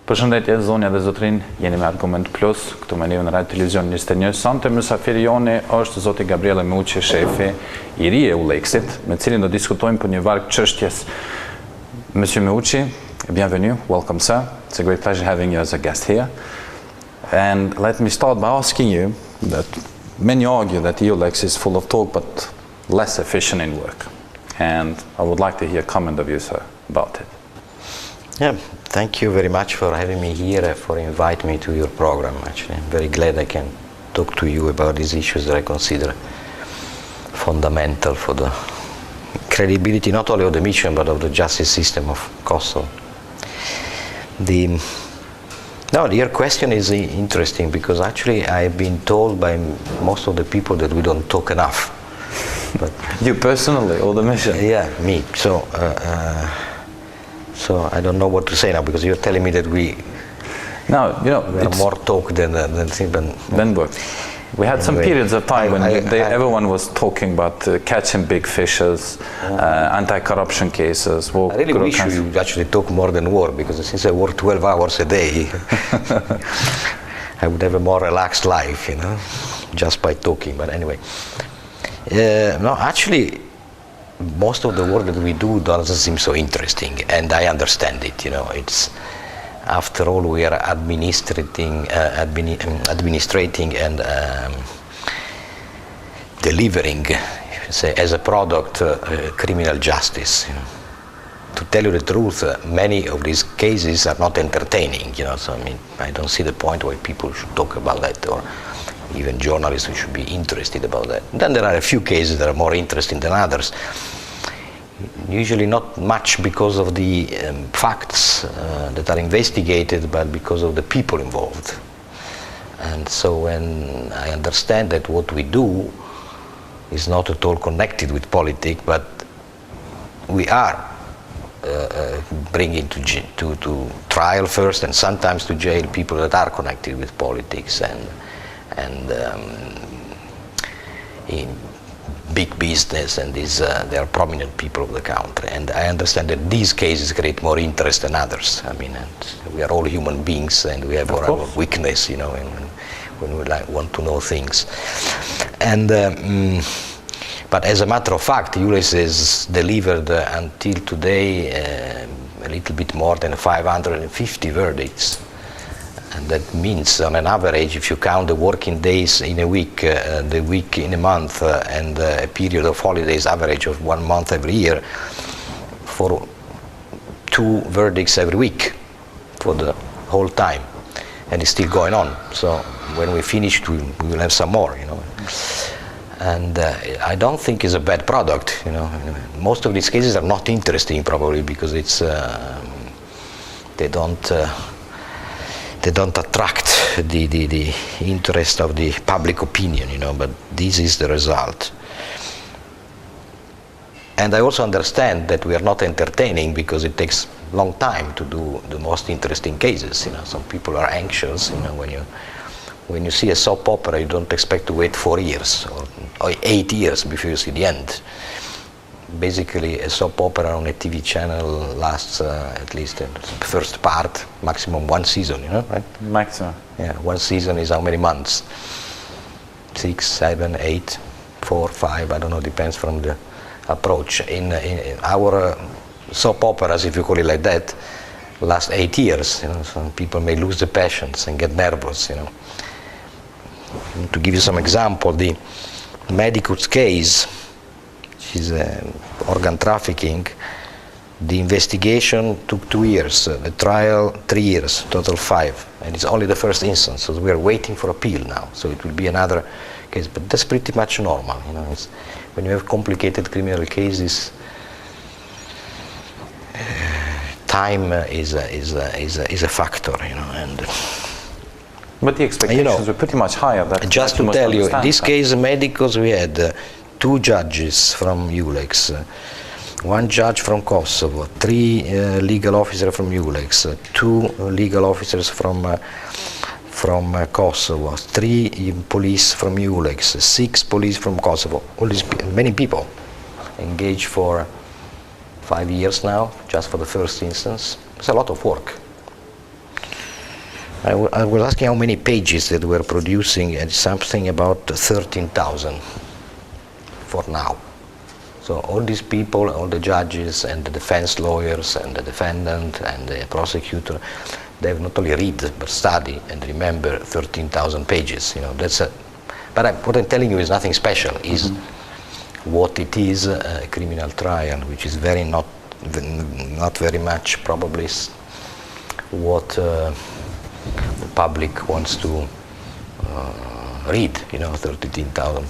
Përshëndetje zonja dhe zotrin, jeni me Argument Plus, këtu me një në radio televizion 21. Sonte mysafiri joni është zoti Gabriele Meucci, shefi I ri EULEX-it, me cilin do diskutojmë për një varg çështjes. Monsieur Meucci, bienvenue, welcome sir. It's a great pleasure having you as a guest here. And let me start by asking you that many argue that EULEX is full of talk but less efficient in work. And I would like to hear a comment of you, sir, about it. Yeah, thank you very much for having me here, for inviting me to your program. Actually, I'm very glad I can talk to you about these issues that I consider fundamental for the credibility not only of the mission but of the justice system of Kosovo. Your question is interesting because actually I've been told by most of the people that we don't talk enough. But you personally, or the mission? Yeah, me. So I don't know what to say now because you're telling me that we are more talk than work. We had some periods of time when everyone was talking about catching big fishes, anti-corruption cases. I really wish you actually talk more than work, because since I work 12 hours a day, I would have a more relaxed life, just by talking. But anyway, no, actually, most of the work that we do doesn't seem so interesting, and I understand it. It's, after all, we are administrating and delivering, say, as a product, criminal justice. To tell you the truth, many of these cases are not entertaining. So I don't see the point why people should talk about that, or even journalists who should be interested about that. Then there are a few cases that are more interesting than others. Usually not much because of the facts that are investigated, but because of the people involved. And so when I understand that what we do is not at all connected with politics, but we are bringing to trial first and sometimes to jail people that are connected with politics and in big business, and they are prominent people of the country. And I understand that these cases create more interest than others. And we are all human beings, and we have our weakness, when we want to know things. And but as a matter of fact, EULEX has delivered until today a little bit more than 550 verdicts. And that means, on an average, if you count the working days in a week, the week in a month, and a period of holidays, average of 1 month every year, for 2 verdicts every week for the whole time. And it's still going on. So when we finish, we will have some more, And I don't think it's a bad product, Most of these cases are not interesting, probably, because it's they don't attract the interest of the public opinion, but this is the result. And I also understand that we are not entertaining because it takes a long time to do the most interesting cases. Some people are anxious, when you see a soap opera, you don't expect to wait 4 years or 8 years before you see the end. Basically, a soap opera on a TV channel lasts at least the first part, maximum 1 season, right? Maximum. Yeah, 1 season is how many months? 6, 7, 8, 4, 5, I don't know, depends from the approach. In our soap operas, if you call it like that, last 8 years. Some people may lose the patience and get nervous. To give you some example, the Medicus case, which is organ trafficking, the investigation took 2 years, the trial 3 years, total 5, and it's only the first instance, so we are waiting for appeal now, so it will be another case, but that's pretty much normal. When you have complicated criminal cases, time is a factor, and but the expectations were pretty much higher. Just to tell you, in this case, Medicus, we had 2 judges from EULEX, 1 judge from Kosovo, 3 legal officers from EULEX, 2 legal officers from Kosovo, 3 police from EULEX, 6 police from Kosovo. All these many people engaged for 5 years now, just for the first instance. It's a lot of work. I was asking how many pages that we're producing, and something about 13,000 for now. So all these people, all the judges and the defense lawyers and the defendant and the prosecutor, they have not only read but study and remember 13,000 pages. You know, that's a. But what I'm telling you is nothing special. Is what it is a criminal trial, which is not very much probably what the public wants to read. You know, 13,000.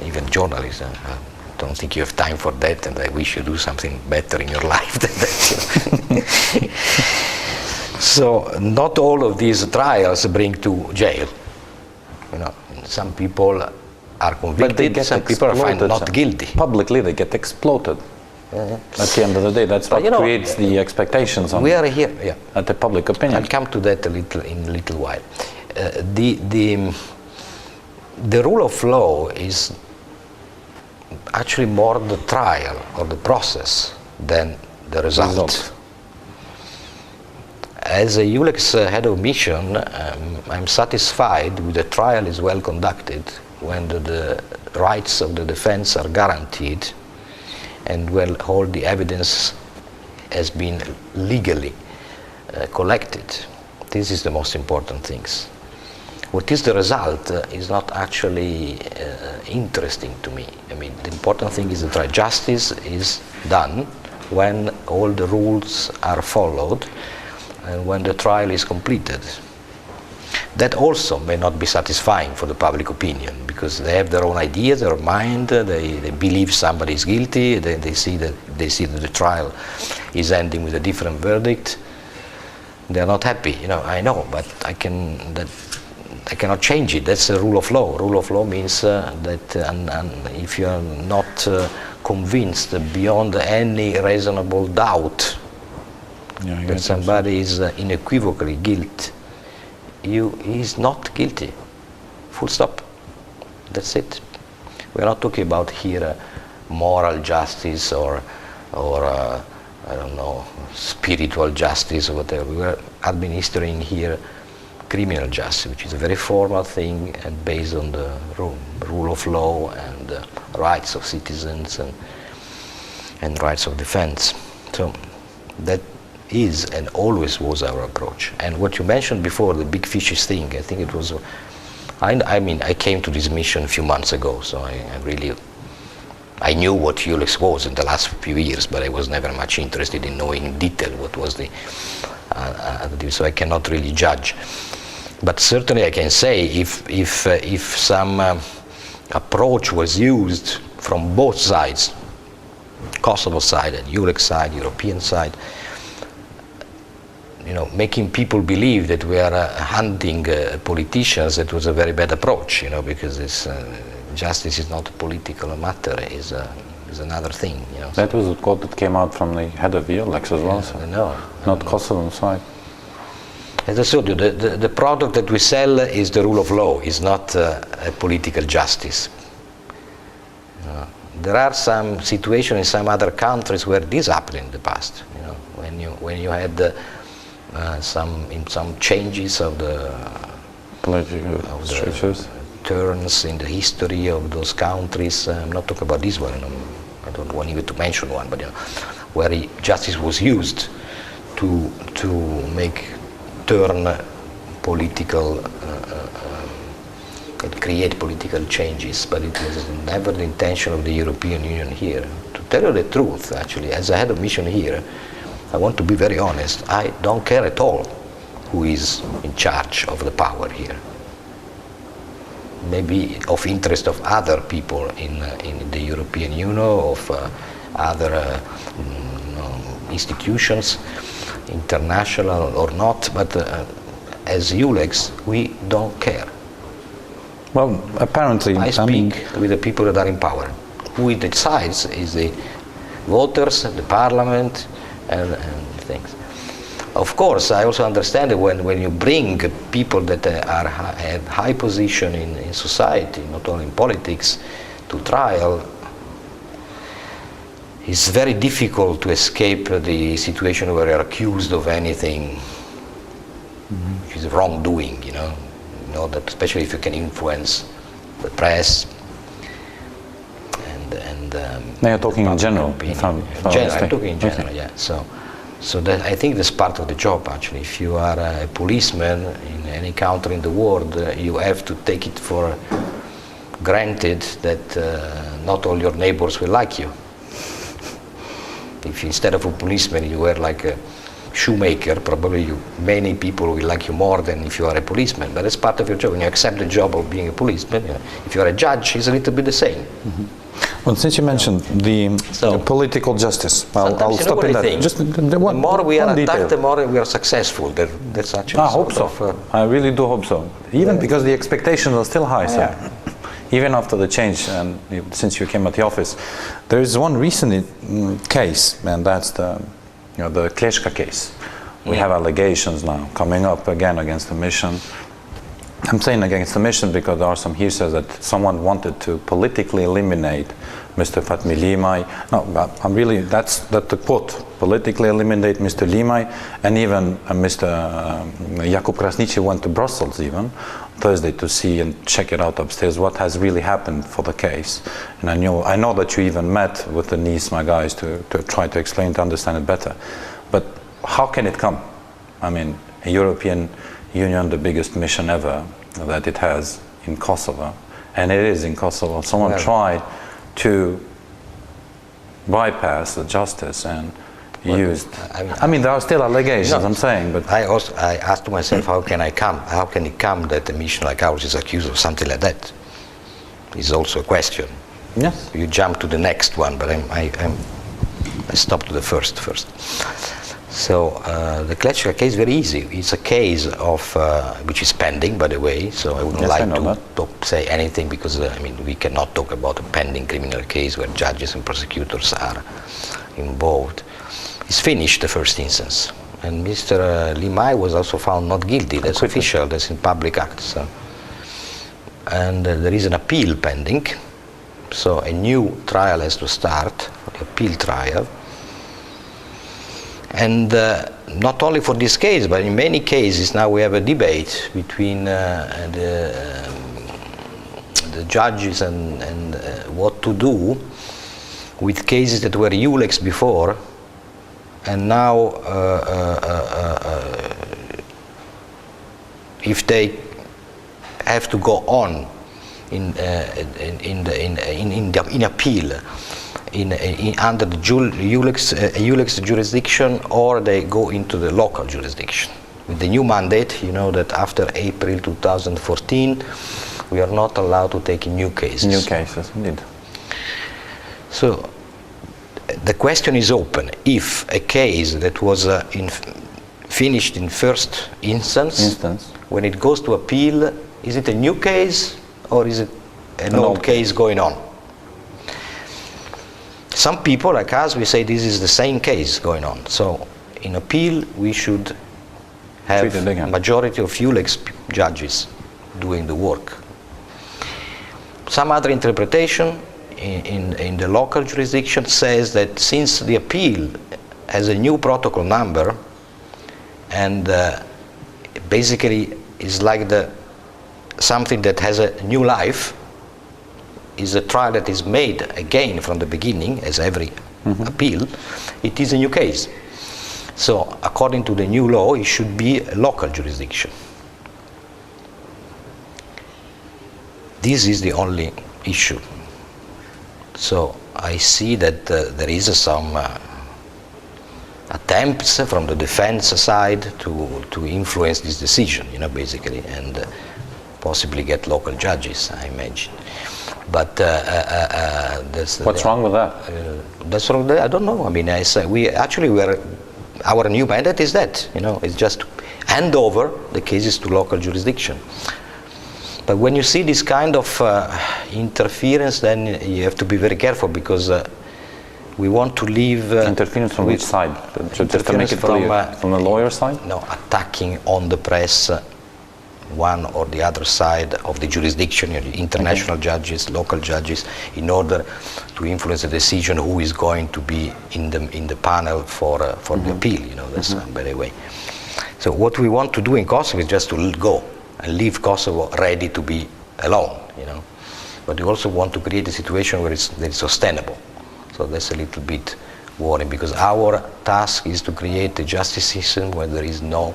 Even journalists. I don't think you have time for that, and I wish you do something better in your life than that. You know. So not all of these trials bring to jail. You know, some people are convicted, some people are found not guilty. Publicly, they get exploited. At the end of the day, that's what creates the expectations on. We are here, yeah. At the public opinion. I'll come to that in a little while. The rule of law is actually more the trial or the process than the result. As a EULEX head of mission, I'm satisfied with the trial is well conducted when the rights of the defense are guaranteed and when all the evidence has been legally collected. This is the most important things. What is the result is not actually interesting to me. I mean, the important thing is that justice is done when all the rules are followed and when the trial is completed. That also may not be satisfying for the public opinion because they have their own ideas, their mind, they believe somebody is guilty, they see that the trial is ending with a different verdict. They are not happy, you know, I know, but I cannot change it. That's the rule of law. Rule of law means that if you are not convinced beyond any reasonable doubt that somebody is unequivocally guilty, he is not guilty. Full stop. That's it. We are not talking about here moral justice or I don't know, spiritual justice or whatever. We are administering here criminal justice, which is a very formal thing and based on the rule of law and rights of citizens and rights of defense. So that is and always was our approach. And what you mentioned before, the big fishes thing, I think it was, I mean, I came to this mission a few months ago, so I knew what EULEX was in the last few years, but I was never much interested in knowing in detail what was the, so I cannot really judge. But certainly I can say if some approach was used from both sides, Kosovo side and EULEX side, European side, you know, making people believe that we are hunting politicians, that was a very bad approach, you know, because this, justice is not a political matter, is another thing. You know, that was a quote that came out from the head of EULEX as well, so not Kosovo side. As I told you, the product that we sell is the rule of law, is not a political justice. There are some situations in some other countries where this happened in the past. You know, when you had some changes of the political structures, turns in the history of those countries. I'm not talking about this one. I don't want even to mention one, but you know, where justice was used to make turn political and create political changes, but it was never the intention of the European Union here. To tell you the truth, actually, as a head of mission here, I want to be very honest, I don't care at all who is in charge of the power here. Maybe of interest of other people in the European Union, of other institutions, international or not, but as EULEX, we don't care. Well, apparently, I speak with the people that are in power. Who decides is the voters, the parliament, and things. Of course, I also understand that when you bring people that have high position in society, not only in politics, to trial, it's very difficult to escape the situation where you're accused of anything which is wrongdoing, you know that especially if you can influence the press and now you're talking in general. I'm talking in general, yeah. So that I think that's part of the job actually. If you are a policeman in any country in the world, you have to take it for granted that not all your neighbors will like you. If instead of a policeman you were like a shoemaker, probably many people will like you more than if you are a policeman. But it's part of your job. When you accept the job of being a policeman, if you are a judge, it's a little bit the same. Mm-hmm. Well, since you mentioned the political justice, I'll stop in that. Just the more we are attacked, the more we are successful. That's actually. I hope so. I really do hope so. Even because the expectations are still high. So even after the change, and since you came at the office, there is one recent case, and that's the Klečka case. We have allegations now coming up again against the mission. I'm saying against the mission because there are some hearsays that someone wanted to politically eliminate Mr. Fatmi Limaj. No, I'm really, that's the quote, politically eliminate Mr. Limaj, and even Mr. Jakub Krasniqi went to Brussels even Thursday to see and check it out upstairs what has really happened for the case. And I know that you even met with the NISMA guys to try to explain, to understand it better. But how can it come? I mean, a European Union, the biggest mission ever that it has in Kosovo, and it is in Kosovo. Someone tried to bypass the justice and used. I mean, there are still allegations. I'm saying, but I asked myself, how can it come that a mission like ours is accused of something like that? Is also a question. Yes. You jump to the next one, but I stopped to the first. So the Klečka case is very easy. It's a case of which is pending, by the way. So I wouldn't like to say anything because I mean we cannot talk about a pending criminal case where judges and prosecutors are involved. It's finished, the first instance, and Mr. Limaj was also found not guilty. That's official. That's in public acts. So. And there is an appeal pending. So a new trial has to start, the appeal trial. And not only for this case, but in many cases now we have a debate between the judges and what to do with cases that were EULEX before, and now if they have to go on in appeal under the EULEX jurisdiction, or they go into the local jurisdiction. With the new mandate, you know that after April 2014, we are not allowed to take new cases. New cases, indeed. So the question is open. If a case that was finished in first instance, when it goes to appeal, is it a new case or is it an old case going on? Some people like us, we say this is the same case going on. So in appeal, we should have a majority of EULEX judges doing the work. Some other interpretation in the local jurisdiction says that since the appeal has a new protocol number and basically is like something that has a new life, is a trial that is made again from the beginning, as every appeal, it is a new case. So according to the new law, it should be a local jurisdiction. This is the only issue. So I see that there is some attempts from the defense side to influence this decision, basically, and possibly get local judges, I imagine. But what's wrong with that? That's wrong. I don't know. I mean, I say our new mandate is that it's just to hand over the cases to local jurisdiction. But when you see this kind of interference, then you have to be very careful because we want to leave. Interference from which side? Just to make it clear, from the lawyer side? No, attacking on the press. One or the other side of the jurisdiction, international judges, local judges, in order to influence the decision who is going to be in the panel for the appeal. That's by the way. So what we want to do in Kosovo is just to go and leave Kosovo ready to be alone, you know. But we also want to create a situation where it's sustainable. So that's a little bit worrying, because our task is to create a justice system where there is no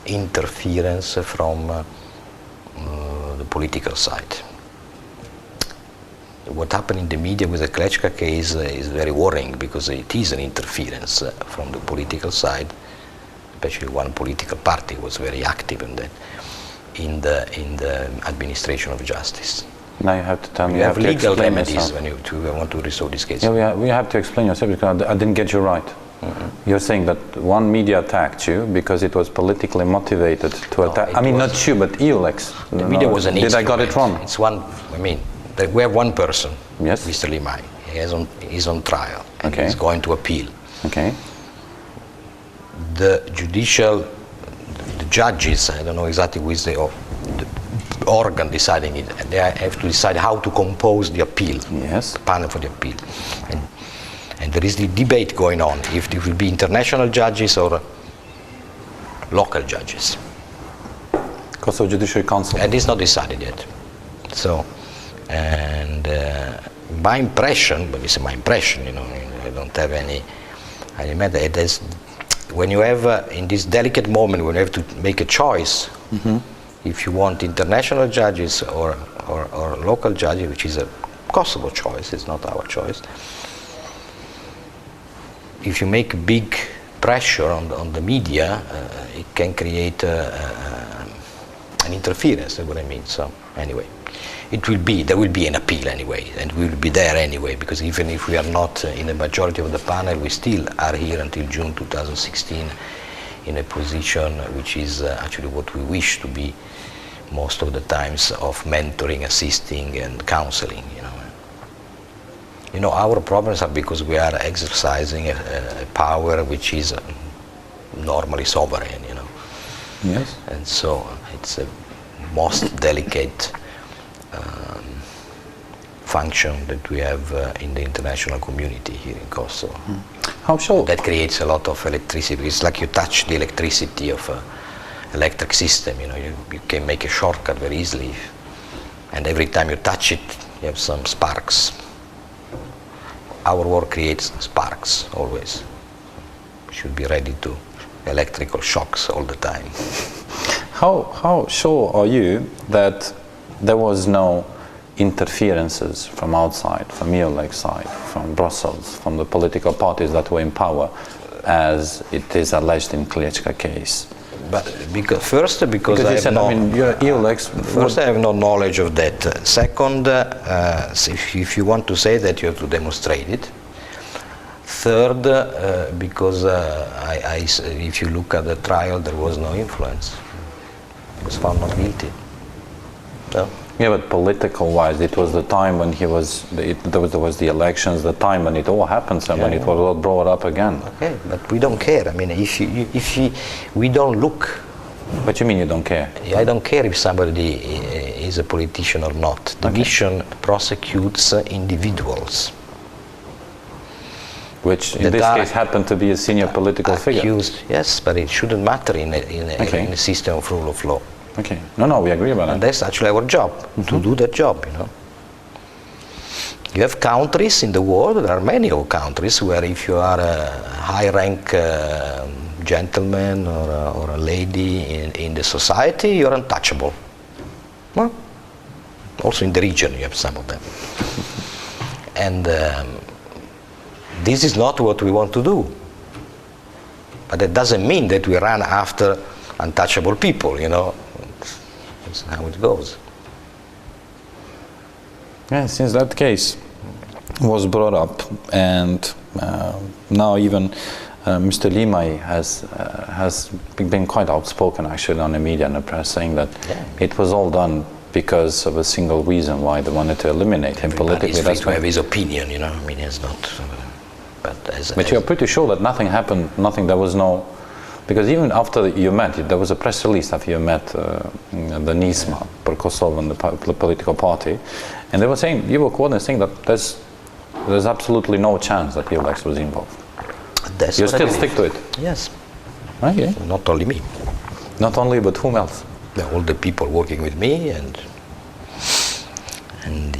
interference from the political side. What happened in the media with the Klečka case is very worrying, because it is an interference from the political side. Especially one political party was very active in that, in the administration of justice. Now you have to tell me. You have to legal explain remedies yourself. when you want to resolve this case. Yeah, we have to explain yourself, because I didn't get you right. You're saying that one media attacked you because it was politically motivated to attack. I mean, not you, but EULEX. The media was an Did instrument. I got it wrong? It's one. I mean, we have one person. Yes. Mr. Limai. He's on trial. And Okay. he's going to appeal. Okay. The judges, I don't know exactly who is the organ deciding it, and they have to decide how to compose the appeal. Yes. The panel for the appeal. And there is the debate going on if it will be international judges or local judges. Kosovo Judiciary Council. And it's not decided yet. So, and my impression, but it's my impression, you know, I don't have any matter. It is, when you have, in this delicate moment, when you have to make a choice, if you want international judges or local judges, which is a Kosovo choice, it's not our choice. If you make big pressure on the media, it can create an interference, that's what I mean. So anyway, there will be an appeal anyway, and we will be there anyway, because even if we are not in the majority of the panel, we still are here until June 2016 in a position which is actually what we wish to be most of the times, of mentoring, assisting, and counseling. You know, our problems are because we are exercising a power which is normally sovereign. You know. Yes. And so it's a most delicate function that we have in the international community here in Kosovo. How so? That creates a lot of electricity. It's like you touch the electricity of an electric system. You know, you can make a shortcut very easily, and every time you touch it, you have some sparks. Our work creates sparks always. We should be ready to electrical shocks all the time. How sure are you that there was no interferences from outside, from EULEX side, from Brussels, from the political parties that were in power, as it is alleged in Klečka case? But because I you have said, no, I mean, your EULEX. First, I have no knowledge of that. Second, if you want to say that, you have to demonstrate it. Third, because if you look at the trial, there was no influence. He was found not guilty. No? Yeah, but political-wise, it was the time when there was the elections, the time when it all happened, and when it was all brought up again. Okay, but we don't care. I mean, we don't look. What you mean you don't care? I don't care if somebody is a politician or not. The mission prosecutes individuals. Which in this case happened to be a senior political figure. Yes, but it shouldn't matter in a system of rule of law. Okay. No, we agree about And that. that's actually our job, to do that job, you know. You have countries in the world, there are many countries where if you are a high-rank gentleman or a lady in the society, you're untouchable. Well, also in the region you have some of them. And this is not what we want to do. But that doesn't mean that we run after untouchable people, you know. That's how it goes. Yeah, since that case was brought up, and now even Mr. Limai has been quite outspoken actually on the media and the press, saying that it was all done because of a single reason why they wanted to eliminate him politically. Everybody's free to have his opinion, you know. I mean, it's not. But you're pretty sure that nothing happened. There was no. Because even after you met, there was a press release after you met the NISMA, per Kosovo, and the political party, and they were saying, you were quoted saying that there's absolutely no chance that EULEX was involved. That's you what still I stick to it? Yes. Okay. Not only me. Not only, but whom else? All the people working with me and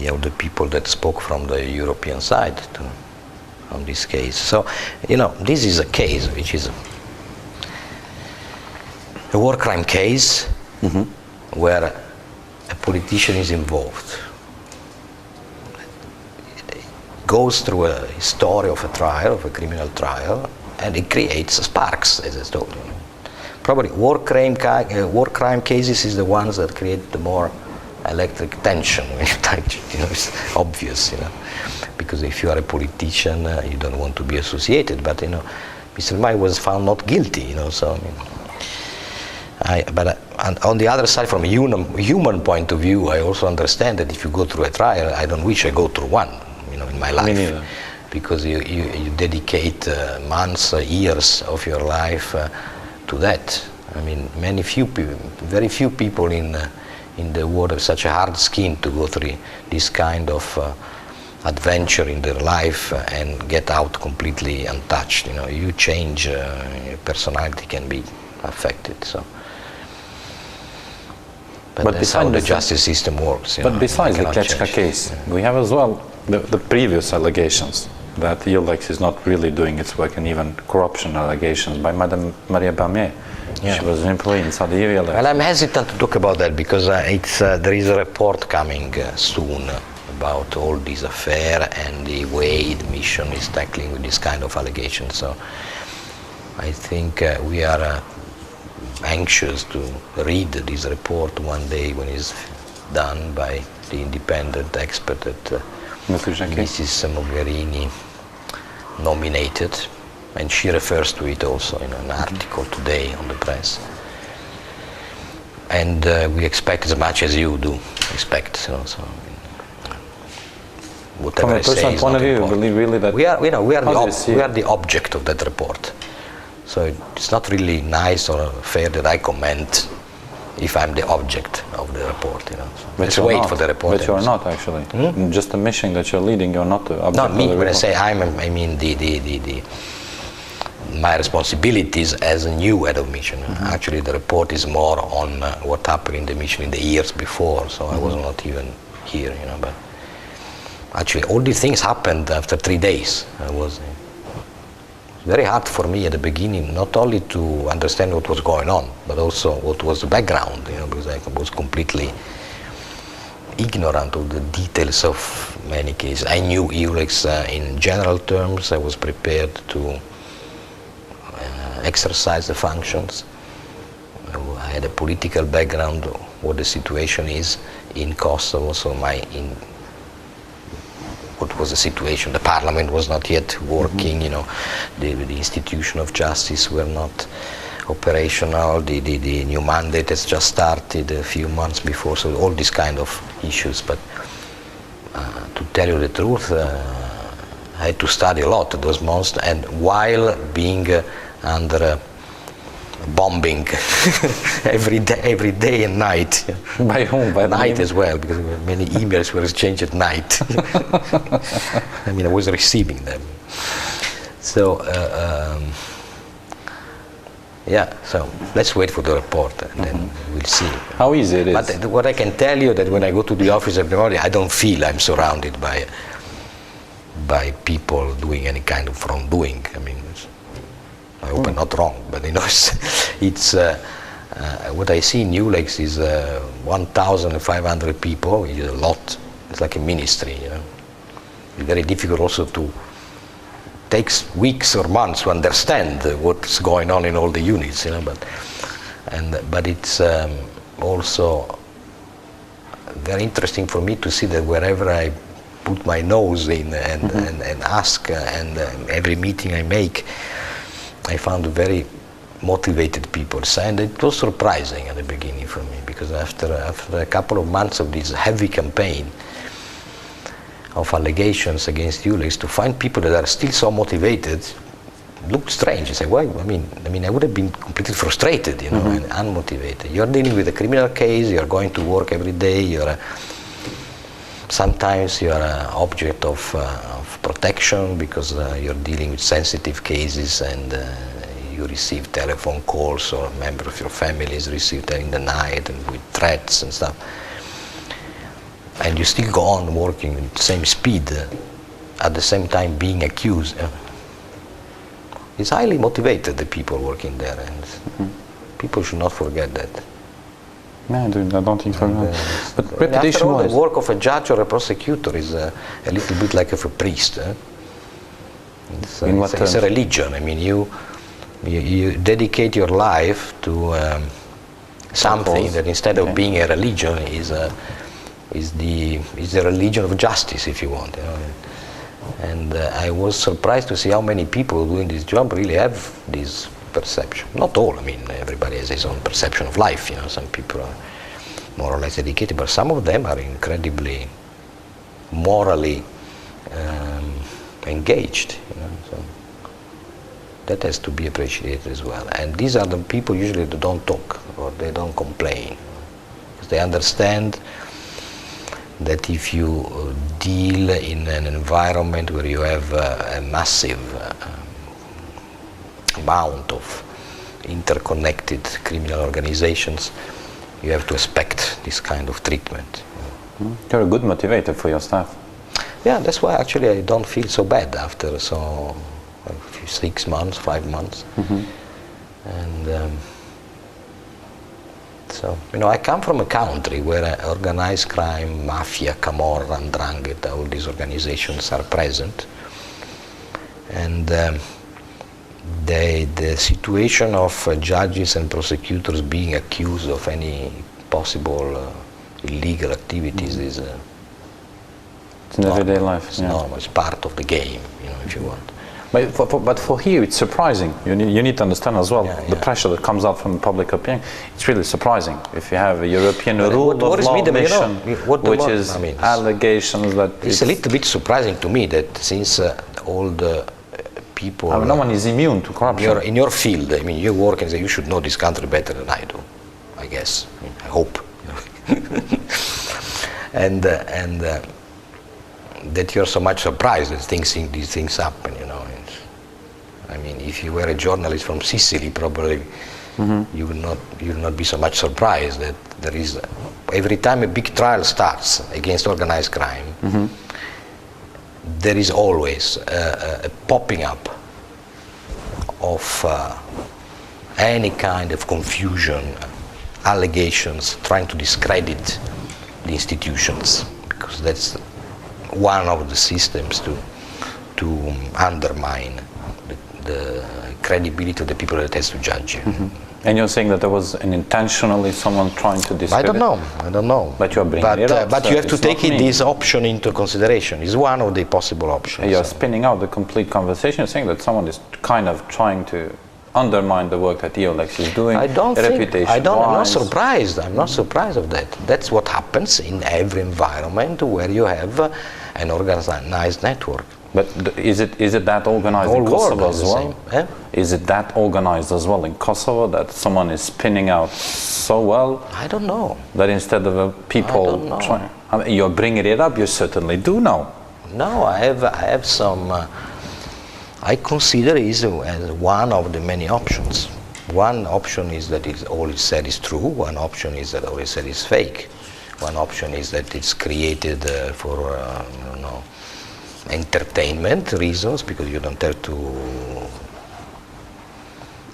all the people that spoke from the European side on this case. So, this is a case which is a war crime case where a politician is involved. It goes through a story of a trial, of a criminal trial, and it creates sparks, as I told you. Probably war crime cases is the ones that create the more electric tension when you touch it. It's obvious, because if you are a politician, you don't want to be associated. But Mr. Mai was found not guilty, so and on the other side, from a human point of view, I also understand that if you go through a trial, I don't wish I go through one, in my life. Me neither. Because you dedicate months, years of your life to that. I mean, very few people in the world have such a hard skin to go through this kind of adventure in their life and get out completely untouched. You change, your personality can be affected. So. But that's how the justice system works. But besides the Kečka case, we have as well the previous allegations that EULEX is not really doing its work, and even corruption allegations by Madame Maria Bamier. Yeah. She was an employee inside the EULEX. Well, I'm hesitant to talk about that because there is a report coming soon about all this affair and the way the mission is tackling with this kind of allegations. So I think we are anxious to read this report one day when it's done by the independent expert that Mrs. Mogherini nominated, and she refers to it also in an article today on the press. And we expect as much as you do expect. So whatever from a personal point of view, you believe really that we are the object of that report. So it's not really nice or fair that I comment if I'm the object of the report. So let's wait for the report. But you're not actually. Just the mission that you're leading, you're not the object. Not me. Of the when report. I mean my responsibilities as a new head of mission. Actually, the report is more on what happened in the mission in the years before. So I was not even here. But actually, all these things happened after 3 days. Very hard for me at the beginning, not only to understand what was going on, but also what was the background, because I was completely ignorant of the details of many cases. I knew EULEX in general terms. I was prepared to exercise the functions. I had a political background, what the situation is in Kosovo, so what was the situation? The parliament was not yet working, the institution of justice were not operational, the new mandate has just started a few months before, so all these kind of issues. But to tell you the truth, I had to study a lot those months, and while being under bombing every day and night. By whom? By night as well, because many emails were exchanged at night. I was receiving them. So, so let's wait for the report and then we'll see. How easy it is. But what I can tell you that when I go to the office every morning, I don't feel I'm surrounded by people doing any kind of wrongdoing. I hope I'm not wrong, but it's what I see in EULEX is 1,500 people. It's a lot. It's like a ministry. It's very difficult also to takes weeks or months to understand what's going on in all the units. But it's also very interesting for me to see that wherever I put my nose in and ask, and every meeting I make, I found very motivated people. And it was surprising at the beginning for me, because after a couple of months of this heavy campaign of allegations against EULEX, to find people that are still so motivated looked strange. I say, why? I would have been completely frustrated, and unmotivated. You're dealing with a criminal case. You're going to work every day. Sometimes you are an object of protection because you're dealing with sensitive cases, and you receive telephone calls or a member of your family is received in the night and with threats and stuff. And you still go on working at the same speed, at the same time being accused. It's highly motivated, the people working there, and people should not forget that. No, I don't think so. But reputation-wise, after all, the work of a judge or a prosecutor is a little bit like of a priest. It's a religion. I mean, you dedicate your life to something that instead of being a religion is the religion of justice, if you want. You know? And I was surprised to see how many people doing this job really have this perception. Not all. I mean, everybody has his own perception of life. You know, some people are more or less educated, but some of them are incredibly morally engaged. You know, so that has to be appreciated as well. And these are the people usually that don't talk or they don't complain, because they understand that if you deal in an environment where you have a massive amount of interconnected criminal organizations, you have to expect this kind of treatment. You're a good motivator for your staff. Yeah, that's why actually I don't feel so bad after 6 months, 5 months. And so, you know, I come from a country where organized crime, mafia, Camorra, and 'Ndrangheta, all these organizations are present. And the situation of judges and prosecutors being accused of any possible illegal activities is it's in everyday life. It's normal. It's part of the game, you know, if you want. But for here, it's surprising. You need to understand as well the pressure that comes out from public opinion. It's really surprising if you have a European rule of law mission, which is allegations that it's a little bit surprising to me that since all the people, no one is immune to corruption. In your field, I mean, you work and say you should know this country better than I do. I guess. I mean, I hope. and that you're so much surprised that these things happen, you know. I mean, if you were a journalist from Sicily, probably you will not be so much surprised that there is, every time a big trial starts against organized crime, there is always a popping up of any kind of confusion, allegations, trying to discredit the institutions, because that's one of the systems to undermine the credibility of the people that has to judge you. And you're saying that there was intentionally someone trying to discredit? I don't know. But you are bringing it up. But you have to take this option into consideration. It's one of the possible options. You're spinning out the complete conversation. You're saying that someone is kind of trying to undermine the work that EULEX is doing. I'm not surprised. I'm not surprised of that. That's what happens in every environment where you have an organized network. But is it that organized in Kosovo as well? Is it that organized as well in Kosovo that someone is spinning out so well? I don't know. That instead of people trying, I mean, you're bringing it up, you certainly do know. No, I have some. I consider it as one of the many options. One option is that all it said is true. One option is that all it said is fake. One option is that it's created for entertainment reasons, because you don't have to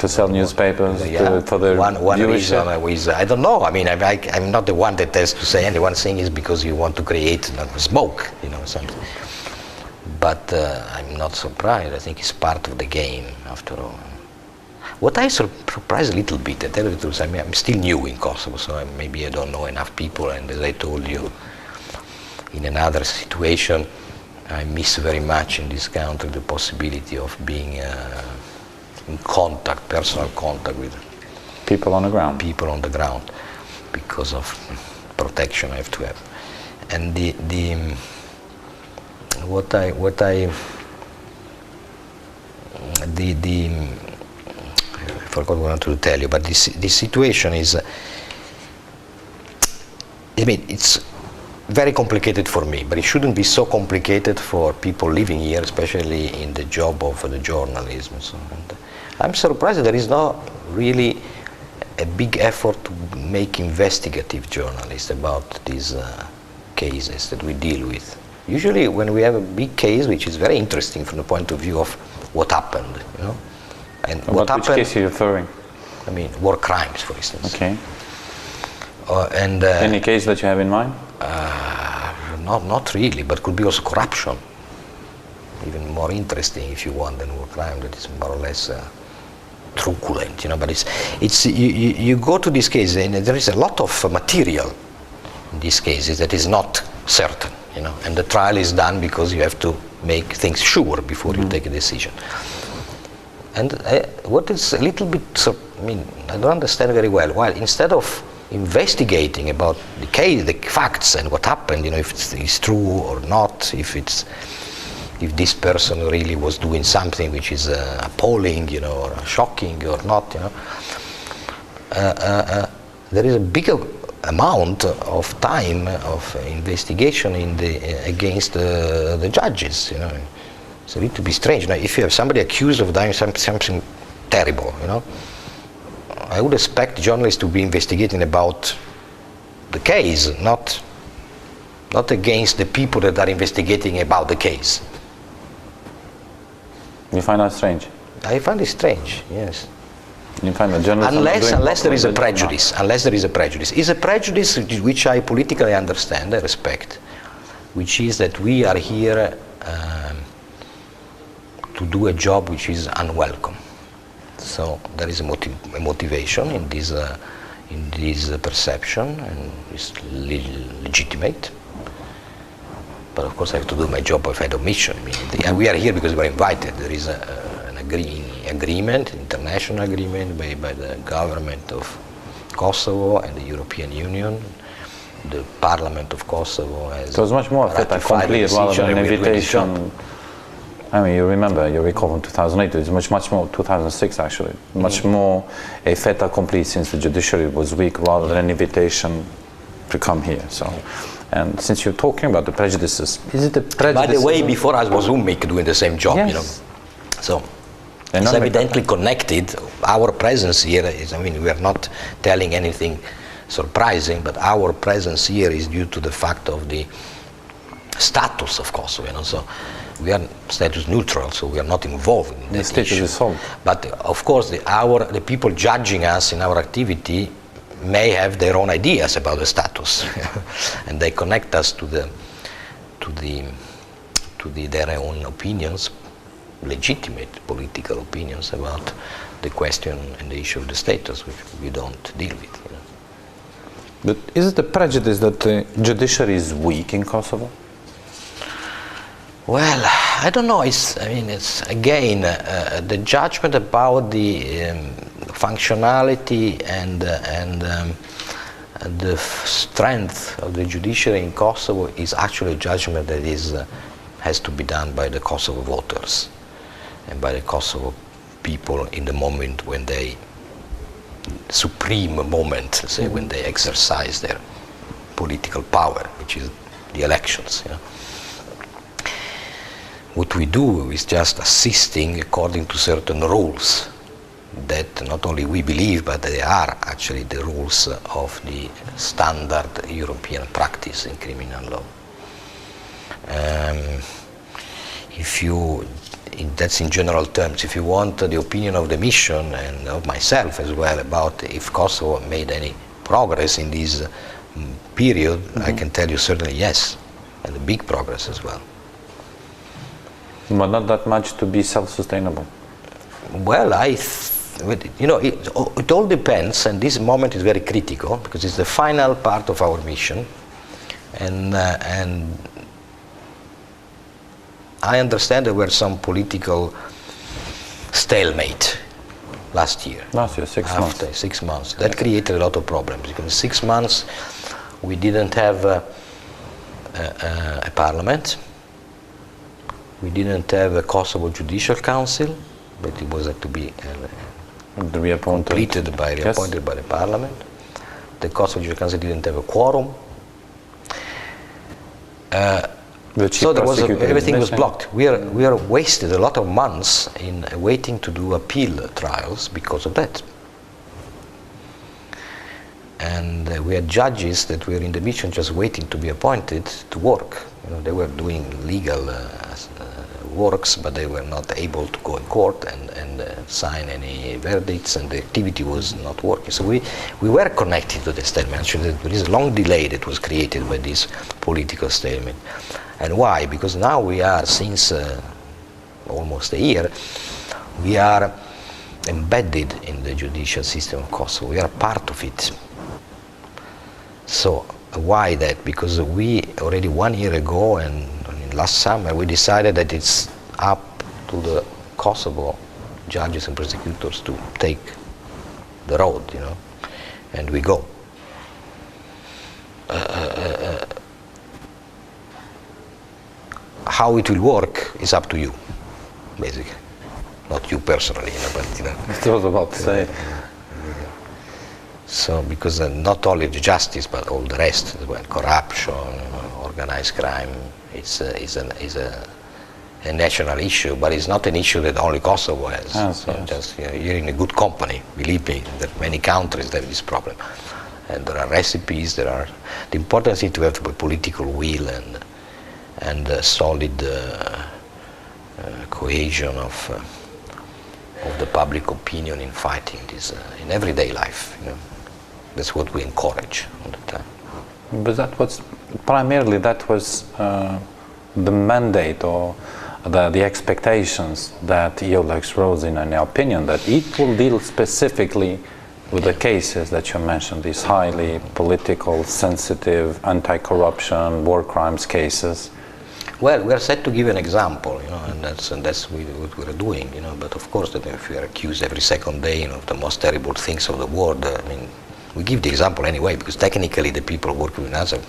sell newspapers for their one viewership. reason is, I don't know. I mean, I'm not the one that has to say any one thing is because you want to create smoke, you know, something. But I'm not surprised. I think it's part of the game, after all. What I surprised a little bit, I tell you the truth, I mean, I'm still new in Kosovo, so maybe I don't know enough people, and as I told you, in another situation, I miss very much in this country the possibility of being in contact, personal contact with people on the ground. People on the ground, because of protection I have to have. And I forgot what I wanted to tell you, but this situation is, I mean, it's very complicated for me, but it shouldn't be so complicated for people living here, especially in the job of the journalism. So, and I'm surprised that there is not really a big effort to make investigative journalists about these cases that we deal with. Usually when we have a big case, which is very interesting from the point of view of what happened, you know. And what happened, which case are you referring? I mean, war crimes, for instance. Okay. Any case that you have in mind? Not really, but could be also corruption. Even more interesting, if you want, than war crime. That is more or less truculent, you know. But it's you go to these cases, and there is a lot of material in these cases that is not certain, you know. And the trial is done because you have to make things sure before you take a decision. And what is a little bit, I mean, I don't understand very well. While instead of investigating about the case, the facts, and what happened, you know, if it's true or not, if this person really was doing something which is appalling, you know, or shocking or not, you know, there is a bigger amount of time of investigation against the judges, you know. It's a little bit strange. Now, if you have somebody accused of doing something terrible, you know, I would expect journalists to be investigating about the case, not against the people that are investigating about the case. You find that strange? I find it strange, yes. You find that journalists unless there is a prejudice. Unless there is a prejudice. Is a prejudice which I politically understand, I respect, which is that we are here to do a job which is unwelcome. So there is a motivation in this perception, and it's legitimate. But of course I have to do my job if I have a mission. I mean, we are here because we were invited. There is an agreement, international agreement made by the government of Kosovo and the European Union. The Parliament of Kosovo has so it was much more fait accompli rather than an invitation. I mean, you recall from 2008, it was much more, 2006 actually, much more a fait accompli since the judiciary was weak rather than an invitation to come here. So, and since you're talking about the prejudices, is it the prejudice? By the way, before us was UMIC doing the same job, yes. You know. So, it's evidently connected. Our presence here is, I mean, we are not telling anything surprising, but our presence here is due to the fact of the status of Kosovo, you know. So, we are status neutral, so we are not involved in that status issue. is solved. But of course, the people judging us in our activity may have their own ideas about the status, and they connect us to their own opinions, legitimate political opinions about the question and the issue of the status, which we don't deal with. You know. But is it the prejudice that the judiciary is weak in Kosovo? Well, I don't know. It's again the judgment about the functionality and the strength of the judiciary in Kosovo is actually a judgment that has to be done by the Kosovo voters and by the Kosovo people in the moment when they supreme moment, say, when they exercise their political power, which is the elections. You know. What we do is just assisting according to certain rules that not only we believe, but they are actually the rules of the standard European practice in criminal law. That's in general terms. If you want the opinion of the mission and of myself as well about if Kosovo made any progress in this period, I can tell you certainly yes, and a big progress as well. But not that much to be self-sustainable. Well, it all depends, and this moment is very critical because it's the final part of our mission, and I understand there were some political stalemate last year. Last year, 6 months. After 6 months, that created a lot of problems because 6 months we didn't have a parliament. We didn't have a Kosovo Judicial Council, but it was to be reappointed by the Parliament. The Kosovo Judicial Council didn't have a quorum. So there was everything was blocked. We are wasted a lot of months in waiting to do appeal trials because of that. And we had judges that were in the mission just waiting to be appointed to work. You know, they were doing legal works, but they were not able to go in court and sign any verdicts, and the activity was not working. So we were connected to the stalemate. Actually, there is a long delay that was created by this political stalemate. And why? Because now we are, since almost a year, we are embedded in the judicial system of Kosovo. We are part of it. So why that? Because we already 1 year ago and last summer we decided that it's up to the Kosovo judges and prosecutors to take the road, you know, and we go. How it will work is up to you, basically. Not you personally, you know, but you know. I was about to say. So, because not only the justice, but all the rest as well, corruption, organized crime, it's a national issue, but it's not an issue that only Kosovo has. Yes, so yes. just, you know, you're in a good company, believe me. There are many countries that have this problem, and there are recipes. There are the important thing to have a political will and a solid cohesion of the public opinion in fighting this in everyday life. You know, that's what we encourage all the time. But that was primarily the mandate or the expectations that EULEX rose in your opinion, that it will deal specifically with the cases that you mentioned, these highly political, sensitive, anti-corruption, war crimes cases. Well, we are set to give an example, you know, and that's what we are doing, you know. But of course, that if we are accused every second day, you know, of the most terrible things of the world, I mean, we give the example anyway, because technically the people working with us are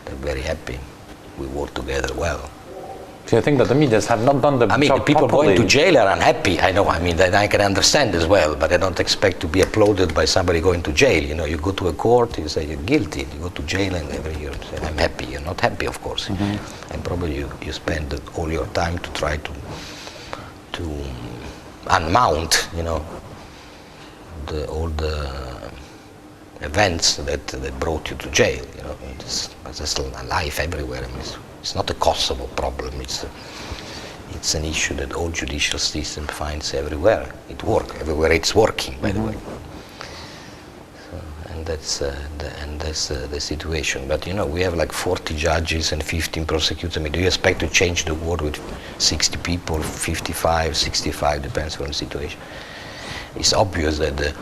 they're very happy. We work together well. So you think that the media have not done the job properly? I mean, the people going to jail are unhappy. I know. I mean, that I can understand as well, but I don't expect to be applauded by somebody going to jail. You know, you go to a court, you say you're guilty. You go to jail, and every year you say, "I'm happy." You're not happy, of course, and probably you spend all your time to try to unmount, you know, all the events that brought you to jail. You know, there's life everywhere. I mean, it's not a Kosovo problem. It's an issue that all judicial system finds everywhere. It works everywhere. It's working, by the way. So, and that's the situation. But you know, we have like 40 judges and 15 prosecutors. I mean, do you expect to change the world with 60 people, 55, 65? Depends on the situation. It's obvious that the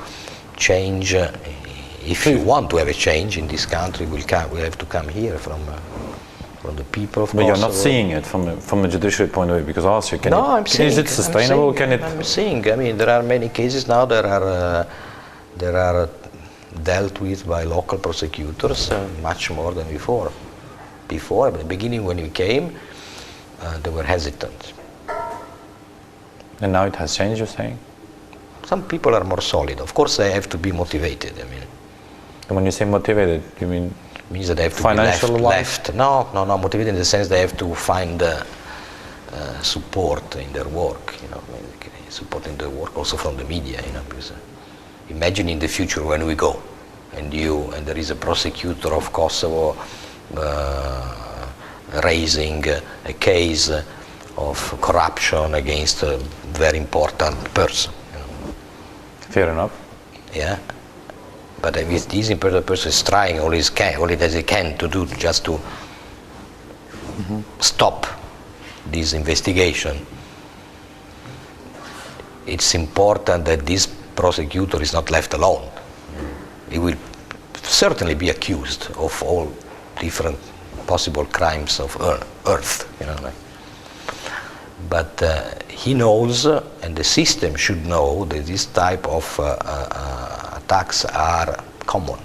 change, if you want to have a change in this country, will have to come here from the people of Kosovo. But you're not seeing it from a judiciary point of view, because also I'm seeing. Is it sustainable? I'm seeing. I mean, there are many cases now that are dealt with by local prosecutors much more than before. Before, at the beginning when we came, they were hesitant. And now it has changed, you're saying? Some people are more solid. Of course, they have to be motivated. I mean. And when you say motivated, you mean? Means that they have to financial be left. No, motivated in the sense they have to find support in their work, you know, support in their work also from the media, you know, because imagine in the future when we go and there is a prosecutor of Kosovo raising a case of corruption against a very important person. You know. Fair enough. Yeah. But if this important person is trying all that he can to do just to stop this investigation, it's important that this prosecutor is not left alone. He will certainly be accused of all different possible crimes of earth, you know. But he knows, and the system should know, that this type of attacks are common,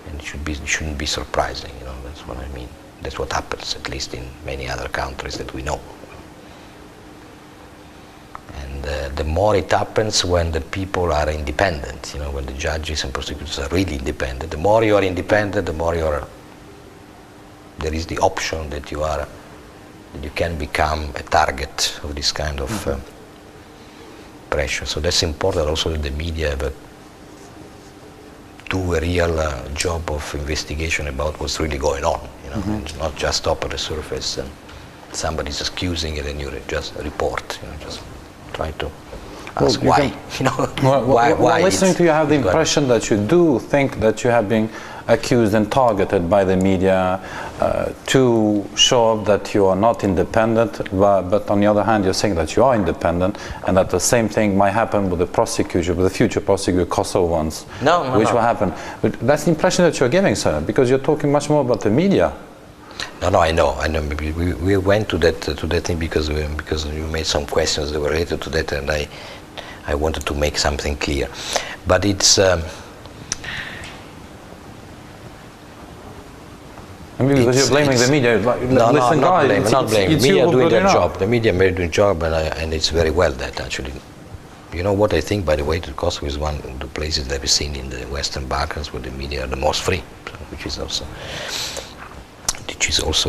and it shouldn't be surprising. You know, that's what I mean. That's what happens, at least in many other countries that we know. And the more it happens when the people are independent, when the judges and prosecutors are really independent. The more you are independent, the more there is the option that you can become a target of this kind of pressure. So that's important also that the media do a real job of investigation about what's really going on. It's not just stop at the surface and somebody's accusing it and you just report. Just try to ask why. Why listening to you, I have the impression that you do think that you have been accused and targeted by the media to show up that you are not independent, but on the other hand you're saying that you are independent and that the same thing might happen with the prosecutor, with the future prosecutor, Kosovo ones, which will happen. But that's the impression that you're giving, sir, because you're talking much more about the media. No, I know. We went to that thing because you made some questions that were related to that, and I wanted to make something clear. But it's because you're blaming the media. No, I'm not blaming. The media are doing their job. The media are doing their job, and it's very well that actually. You know what I think, by the way, that Kosovo is one of the places that we've seen in the Western Balkans where the media are the most free, which is also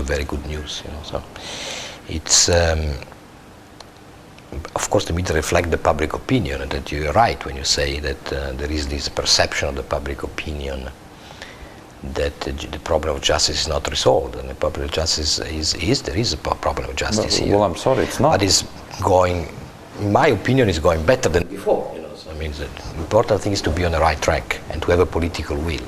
very good news. So it's of course the media reflect the public opinion, and that you're right when you say that there is this perception of the public opinion that the problem of justice is not resolved, and the problem of justice there is a problem of justice here. Well, I'm sorry, it's not. But it's going, in my opinion, is going better than before. So I mean, the important thing is to be on the right track and to have a political will.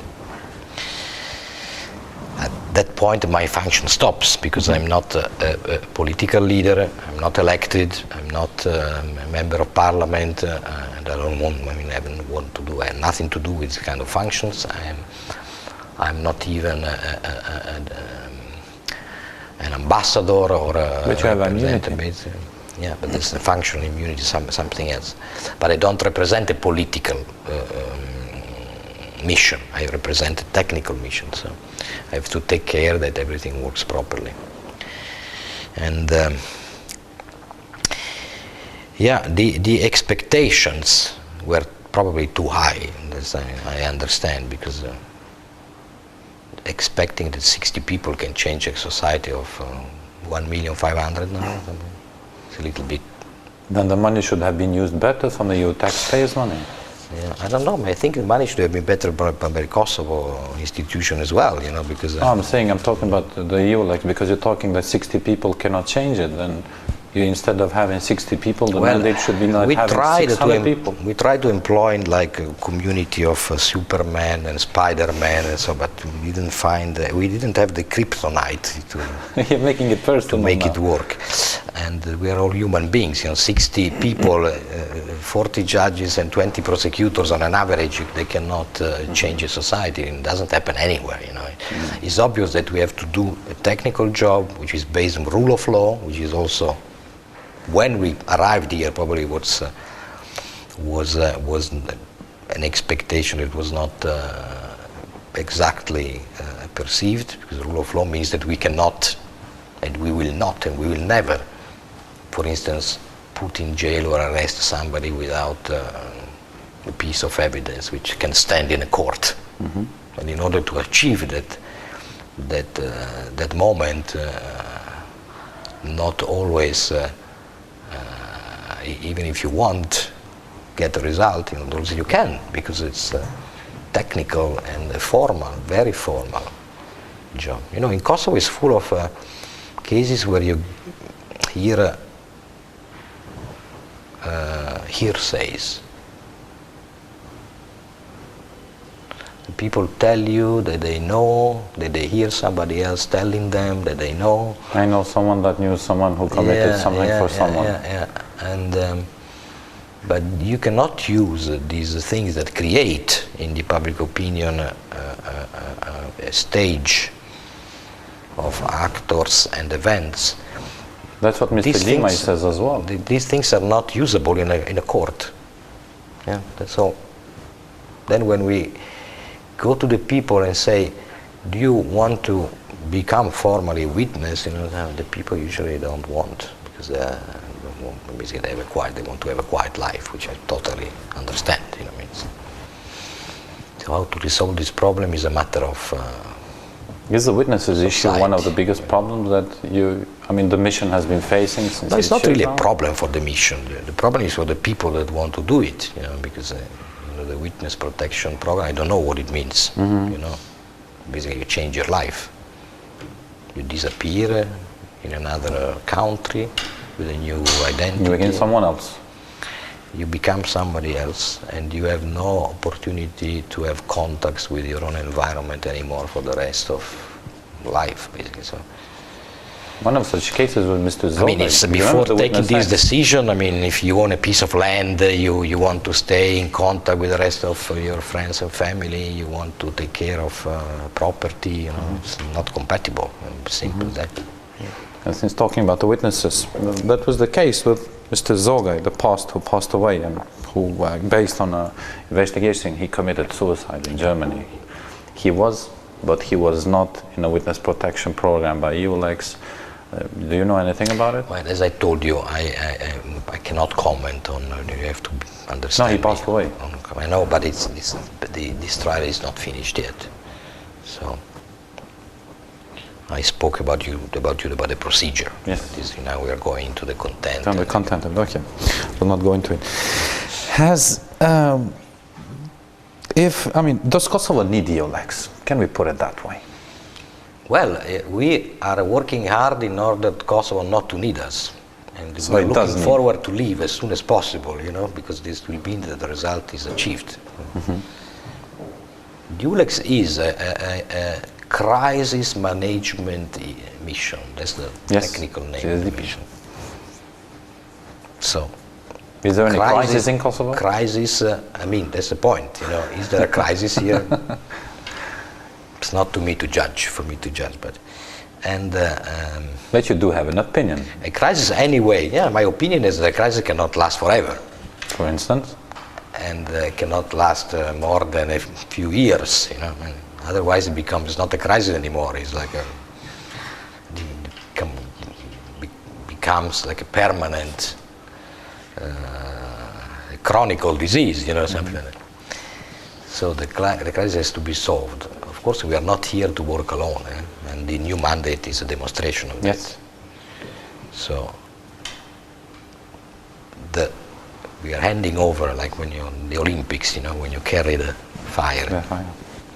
At that point, my function stops because I'm not a political leader. I'm not elected. I'm not a member of parliament, and I don't want. I haven't want to do. I have nothing to do with this kind of functions. I'm not even an ambassador or a but you have immunity. Yeah, but this is a functional immunity, something else. But I don't represent a political mission. I represent a technical mission, so I have to take care that everything works properly. And the expectations were probably too high. I understand, because expecting that 60 people can change a society of 1,500,000 now, it's a little bit. Then the money should have been used better from the EU taxpayers' money. Yeah, I don't know. I think the money should have been better by the Kosovo institution as well, because. I'm talking about the EULEX, because you're talking that 60 people cannot change it. Then instead of having 60 people, the mandate should be like having 600 people. We tried to employ like a community of Superman and Spider-Man and so, but we didn't have the kryptonite You're making it personal to make now. it work. And we are all human beings, 60 people, 40 judges and 20 prosecutors on an average, they cannot change a society. It doesn't happen anywhere, It's obvious that we have to do a technical job, which is based on rule of law, which is also, when we arrived here, probably was an expectation that was not exactly perceived, because rule of law means that we cannot, and we will not, and we will never, for instance, put in jail or arrest somebody without a piece of evidence which can stand in a court. And in order to achieve that moment, not always, even if you want get a result, those you can, because it's technical and formal, very formal job. In Kosovo is full of cases where you hear hearsays. People tell you that they know, that they hear somebody else telling them that they know. I know someone that knew someone who committed something for someone. And but you cannot use these things that create in the public opinion a stage of actors and events. That's what Mr. Dima says as well. These things are not usable in a court. Yeah, that's all. Then when we go to the people and say, do you want to become formally witness? The people usually don't want, because basically they want to have a quiet life, which I totally understand. You know, I mean, so how to resolve this problem is a matter of. Is the witnesses issue society. one of the biggest problems that the mission has been facing since? No, it's not really now? a problem for the mission. The problem is for the people that want to do it. You know, because the witness protection program, I don't know what it means. You know, basically you change your life. You disappear in another country with a new identity. You become someone else. You become somebody else, and you have no opportunity to have contacts with your own environment anymore for the rest of life, basically. So, one of such cases was Mr. Zoga. I mean, it's before taking this decision. I mean, if you own a piece of land, you want to stay in contact with the rest of your friends and family. You want to take care of property. You know, it's not compatible. Simple as that. And since talking about the witnesses, that was the case with Mr. Zoga, who passed away, and who, based on an investigation, he committed suicide in Germany. He was not in a witness protection program by EULEX. Do you know anything about it? Well, as I told you, I cannot comment on. You have to understand. No, he passed away. I know, but this trial is not finished yet. So. I spoke about the procedure. Yes. Now we are going to the content. On the content, okay. We'll not go into it. Does Kosovo need EULEX? Can we put it that way? Well, we are working hard in order for Kosovo not to need us. And So we're looking forward to leave as soon as possible, you know, because this will mean that the result is achieved. EULEX is a crisis management mission. That's the technical name of the mission. So, is there any crisis in Kosovo? Crisis, that's the point. You know, is there a crisis here? It's not for me to judge, but But you do have an opinion. A crisis, anyway. Yeah, my opinion is that a crisis cannot last forever. For instance, and cannot last more than a few years. You know. Otherwise, it becomes not a crisis anymore. It's like becomes like a permanent, chronic disease. You know, something like that. So the crisis has to be solved. Of course, we are not here to work alone, and the new mandate is a demonstration of that. Yes. So we are handing over, like when you're in the Olympics, you know, when you carry the fire. The fire.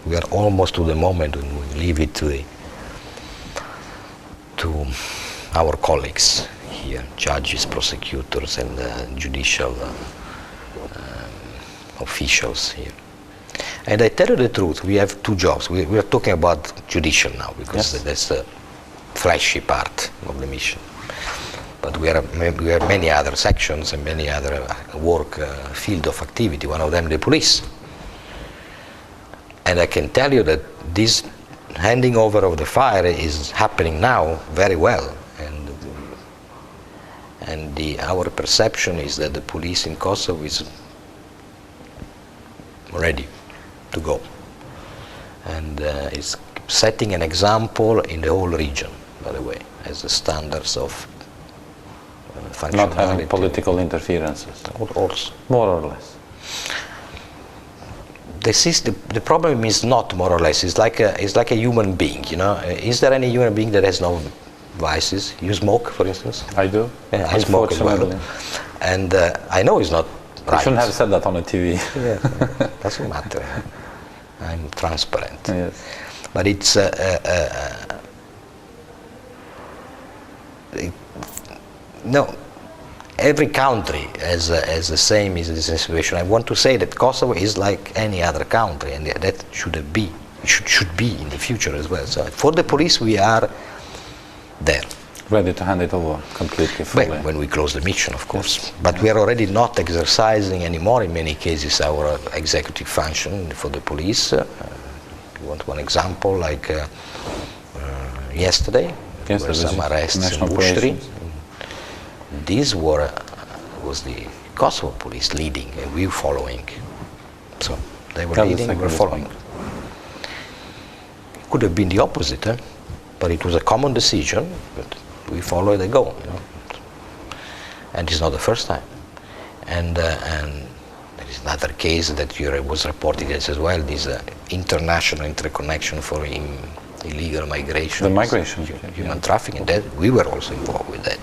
We are almost to the moment when we leave it to our colleagues here, judges, prosecutors, and judicial officials here. And I tell you the truth, we have two jobs. We are talking about judicial now, because that's the flashy part of the mission. But we have many other sections and many other field of activity, one of them the police. And I can tell you that this handing over of the fire is happening now very well. And our perception is that the police in Kosovo is ready to go. And is setting an example in the whole region, by the way, as the standards of functionality. Not having political interferences. Also. More or less. The problem is not more or less. It's like a human being. You know, is there any human being that has no vices? You smoke, for instance. I do. Yeah, I smoke as well. And I know it's not right. You shouldn't have said that on the TV. Yeah, doesn't matter. I'm transparent. Yes. But it's no. Every country has the same is this situation. I want to say that Kosovo is like any other country, and that should be in the future as well. So for the police, we are there. Ready to hand it over completely, fully. When we close the mission, of course. But we are already not exercising anymore, in many cases, our executive function for the police. You want one example, like yesterday, there were some arrests in Bushri. This was the Kosovo police leading, and we following. So they were leading, we were following. It could have been the opposite, but it was a common decision. But we follow, they go. You know? And it's not the first time. And there is another case that was reported as well, this international interconnection for illegal migration. The migration. Human trafficking, that we were also involved with that.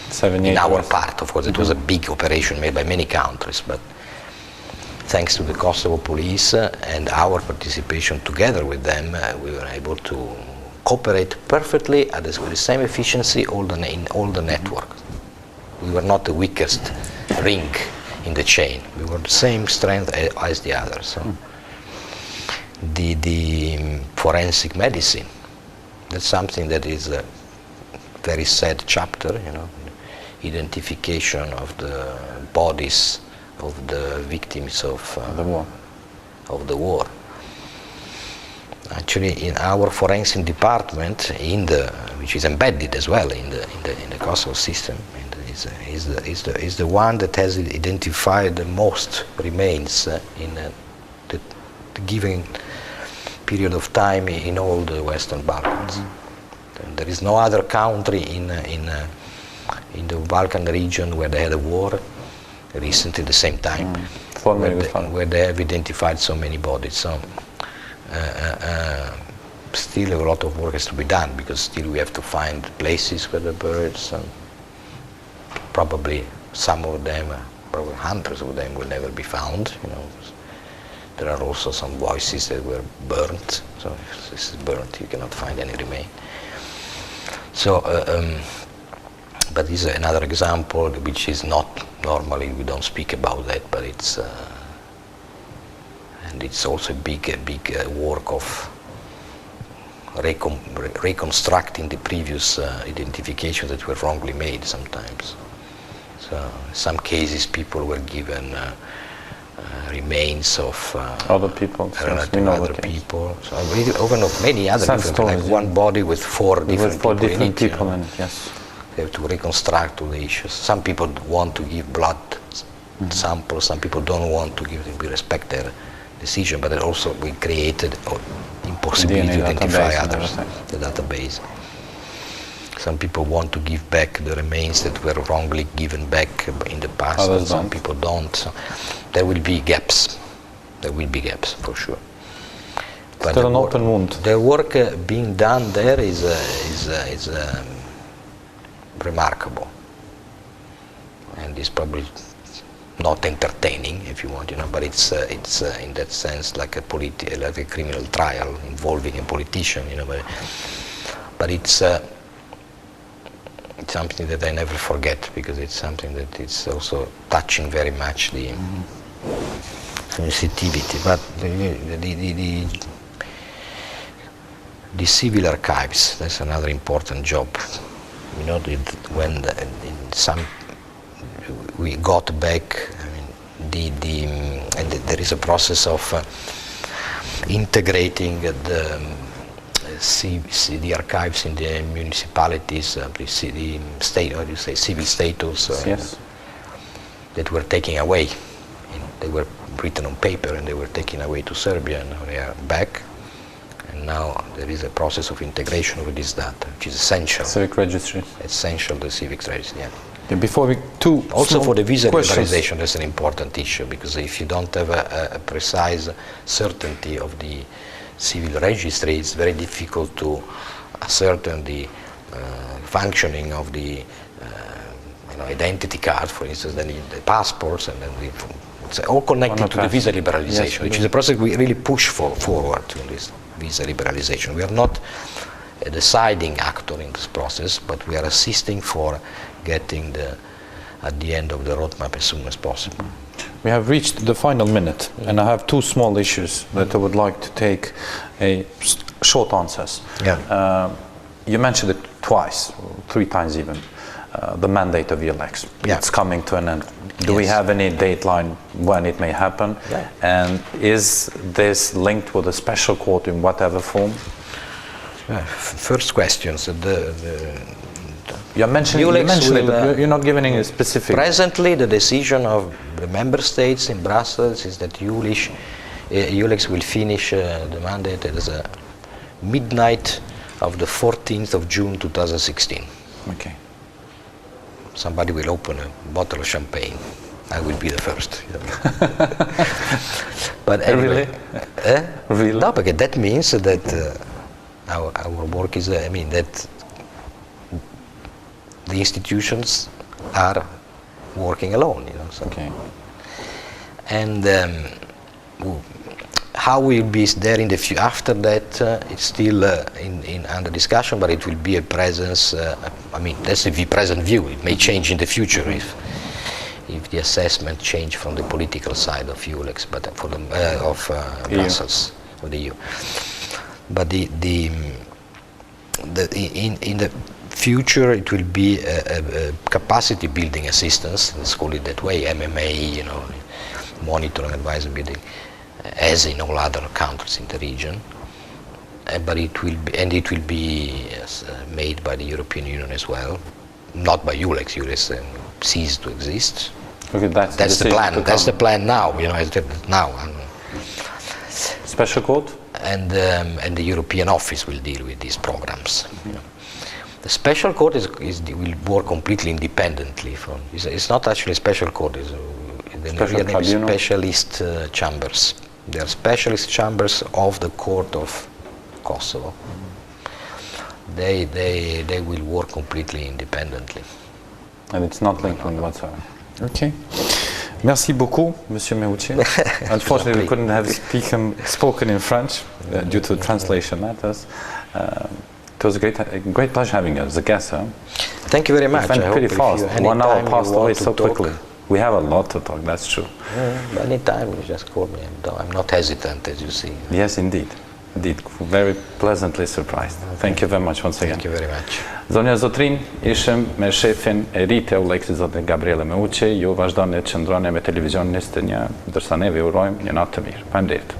7 years. In our part, of course, it was a big operation made by many countries, but thanks to the Kosovo police and our participation together with them, we were able to cooperate perfectly with the same efficiency in all the network. We were not the weakest link in the chain. We were the same strength as the others. So the forensic medicine, that's something that is a very sad chapter, you know, identification of the bodies of the victims of the war. Actually, in our forensic department, which is embedded as well in the Kosovo system, is the one that has identified the most remains in the given period of time in all the Western Balkans. There is no other country in the Balkan region where they had a war recently at the same time, where they have identified so many bodies. So still a lot of work has to be done, because still we have to find places where they're buried. So probably some of them, probably hundreds of them, will never be found. You know, there are also some voices that were burnt. So if this is burnt, you cannot find any remain. So, but this is another example, which is not normally, we don't speak about that, but it's and it's also a big work of reconstructing the previous identifications that were wrongly made sometimes. So in some cases people were given remains of other people, other people. So even of many other people, like one body with four different people in it. Yes. They have to reconstruct all the issues. Some people want to give blood samples, some people don't want to give them. We respect their decision, but also we created impossibility to identify others, the database. Some people want to give back the remains that were wrongly given back in the past, Others and some don't. people don't. So there will be gaps. There will be gaps for sure. But Still an open wound. The work being done there is remarkable, and it's probably not entertaining, if you want, you know. But it's in that sense like a criminal trial involving a politician, you know. But it's something that I never forget, because it's something that is also touching very much the sensitivity. But the civil archives, that's another important job. You know, when we got back, I mean, and there is a process of integrating the archives in the municipalities, the state, or you say civil status, yes, that were taken away. They were written on paper and they were taken away to Serbia, and now they are back. And now there is a process of integration with this data, which is essential. Civic registry. Essential, the civic registry, yeah. Before we also for the visa questions. liberalization, that's an important issue, because if you don't have a precise certainty of the civil registry, it's very difficult to ascertain the functioning of the identity card, for instance, then the passports, and then it's all connected to the visa liberalization, yes, which is a process we really push forward to this visa liberalization. We are not a deciding actor in this process, but we are assisting for getting at the end of the roadmap as soon as possible. We have reached the final minute, and I have two small issues that I would like to take short answers. Yeah. You mentioned it twice, 3 times even, the mandate of EULEX. Yeah. It's coming to an end. Do we have any deadline when it may happen? Yeah. And is this linked with a special court in whatever form? First questions. You mentioned it, but you're not giving any specific. Presently, the decision of the member states in Brussels is that EULEX will finish the mandate at midnight of the 14th of June 2016. Okay. somebody will open a bottle of champagne, I will be the first. But anyway, Really? no, because that means that our work is, I mean, that the institutions are working alone, you know. So. Okay. And how will be there in the future? After that, it's still under discussion, but it will be a presence. I mean, that's the present view. It may change in the future if the assessment change from the political side of EULEX, but for the of Brussels, of the EU. But in the future, it will be a capacity building assistance. Let's call it that way. MMA, you know, monitoring, advisory building, as in all other countries in the region. But it will be made by the European Union as well, not by EULEX. EULEX ceased to exist. Okay, that's the plan. That's the plan now. You know, now. Special court. And the European office will deal with these programs. You know. The special court will work completely independently from. It's not actually a special court. It's specialist chambers. They are specialist chambers of the court of Kosovo. They will work completely independently. And it's not linked with whatsoever. Okay. Merci beaucoup, Monsieur Meucci. Unfortunately, we couldn't have spoken in French due to translation matters. It was a great pleasure having you as a guest. Huh? Thank you very much. It went pretty fast. 1 hour passed away so quickly. We have a lot to talk, that's true. Anytime you just call me. I'm not hesitant, as you see. Yes, indeed. Indeed. Very pleasantly surprised. Thank you very much once again. Thank you very much. Zonja Zotrin, ishëm me shefin e ri të EULEX-it, zotin Gabriele Meucci. Ju vazhdoni të qëndroni me televizionin të një, ndërsa neve urojmë një natë të mirë. Faleminderit.